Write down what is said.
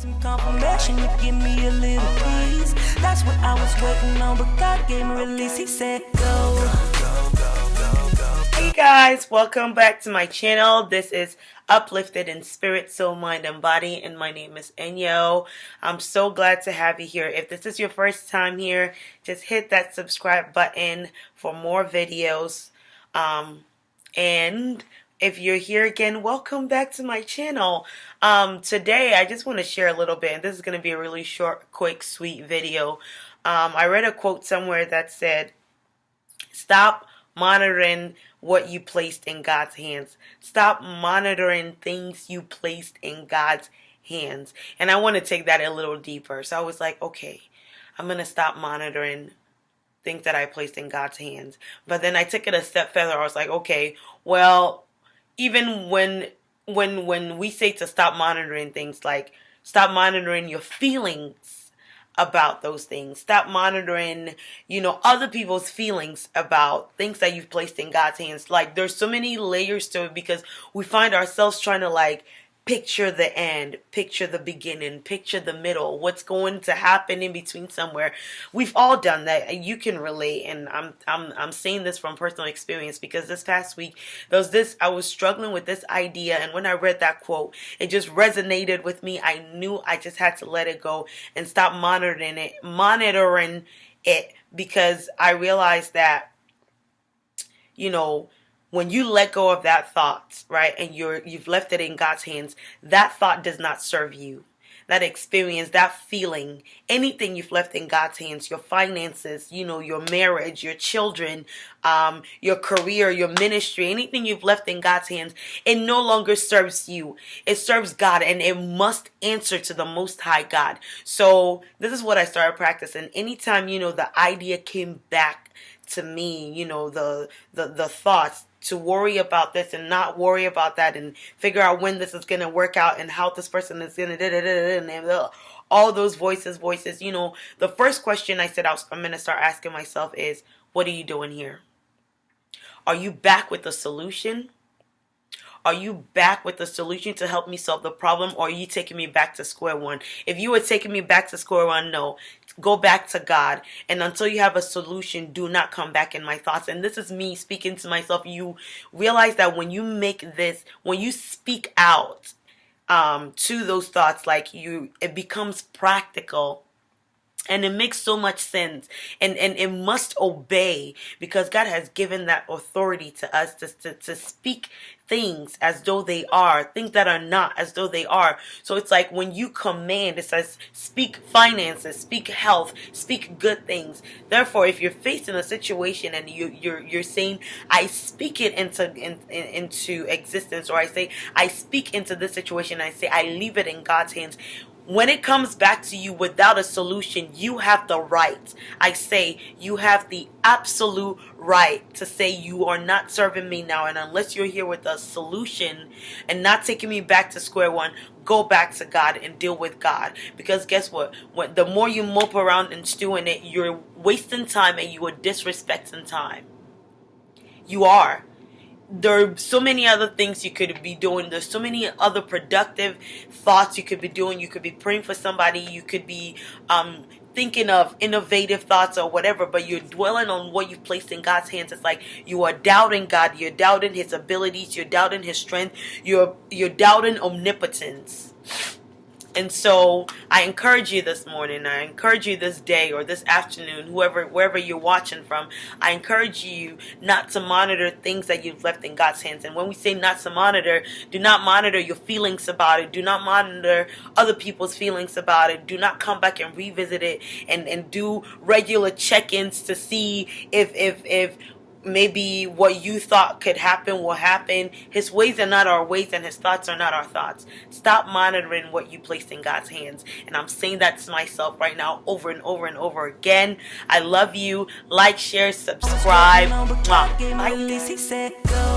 some confirmation to give me a little peace. That's what I was waiting on, but God gave me release. He said go. Hey guys, welcome back to my channel. This is Uplifted in Spirit, Soul, Mind, and Body, and my name is Enyo. I'm so glad to have you here. If this is your first time here, just hit that subscribe button for more videos. And if you're here again, welcome back to my channel. Today, I just want to share a little bit, and this is going to be a really short, quick, sweet video. I read a quote somewhere that said, "Stop monitoring what you placed in God's hands. Stop monitoring things you placed in God's hands." And I want to take that a little deeper. So I was like, okay, I'm going to stop monitoring things that I placed in God's hands. But then I took it a step further. I was like, okay, well, even when we say to stop monitoring things, like stop monitoring your feelings about those things. Stop monitoring, other people's feelings about things that you've placed in God's hands. Like, there's so many layers to it because we find ourselves trying to picture the end, picture the beginning, picture the middle, what's going to happen in between somewhere. We've all done that. You can relate, and I'm saying this from personal experience because this past week I was struggling with this idea, and when I read that quote, it just resonated with me. I knew I just had to let it go and stop monitoring it because I realized that, when you let go of that thought, right, and you've left it in God's hands, that thought does not serve you. That experience, that feeling, anything you've left in God's hands, your finances, your marriage, your children, your career, your ministry, anything you've left in God's hands, it no longer serves you. It serves God, and it must answer to the Most High God. So this is what I started practicing. Anytime, the idea came back to me, the thoughts, to worry about this and not worry about that and figure out when this is going to work out and how this person is going to and all those voices, the first question I said I'm going to start asking myself is, what are you doing here? Are you back with the solution? Are you back with the solution to help me solve the problem, or are you taking me back to square one? If you were taking me back to square one, no. Go back to God. And until you have a solution, do not come back in my thoughts. And this is me speaking to myself. You realize that when you speak out to those thoughts, it becomes practical. And it makes so much sense, and it must obey, because God has given that authority to us to speak things as though they are, things that are not as though they are. So it's like when you command, it says speak finances, speak health, speak good things. Therefore, if you're facing a situation and you're saying, I speak it into existence, or I speak into this situation, I say I leave it in God's hands. When it comes back to you without a solution, you have the right. I say you have the absolute right to say you are not serving me now. And unless you're here with a solution and not taking me back to square one, go back to God and deal with God. Because guess what? The more you mope around and stew in it, you're wasting time and you are disrespecting time. You are. There are so many other things you could be doing. There's so many other productive thoughts you could be doing. You could be praying for somebody. You could be thinking of innovative thoughts or whatever, but you're dwelling on what you've placed in God's hands. It's like you are doubting God. You're doubting His abilities. You're doubting His strength. You're doubting omnipotence. And so I encourage you this morning, I encourage you this day or this afternoon, wherever you're watching from, I encourage you not to monitor things that you've left in God's hands. And when we say not to monitor, do not monitor your feelings about it. Do not monitor other people's feelings about it. Do not come back and revisit it and do regular check-ins to see if maybe what you thought could happen will happen. His ways are not our ways, and His thoughts are not our thoughts. Stop monitoring what you placed in God's hands. And I'm saying that to myself right now over and over and over again. I love you. Like, share, subscribe. Mwah. Bye.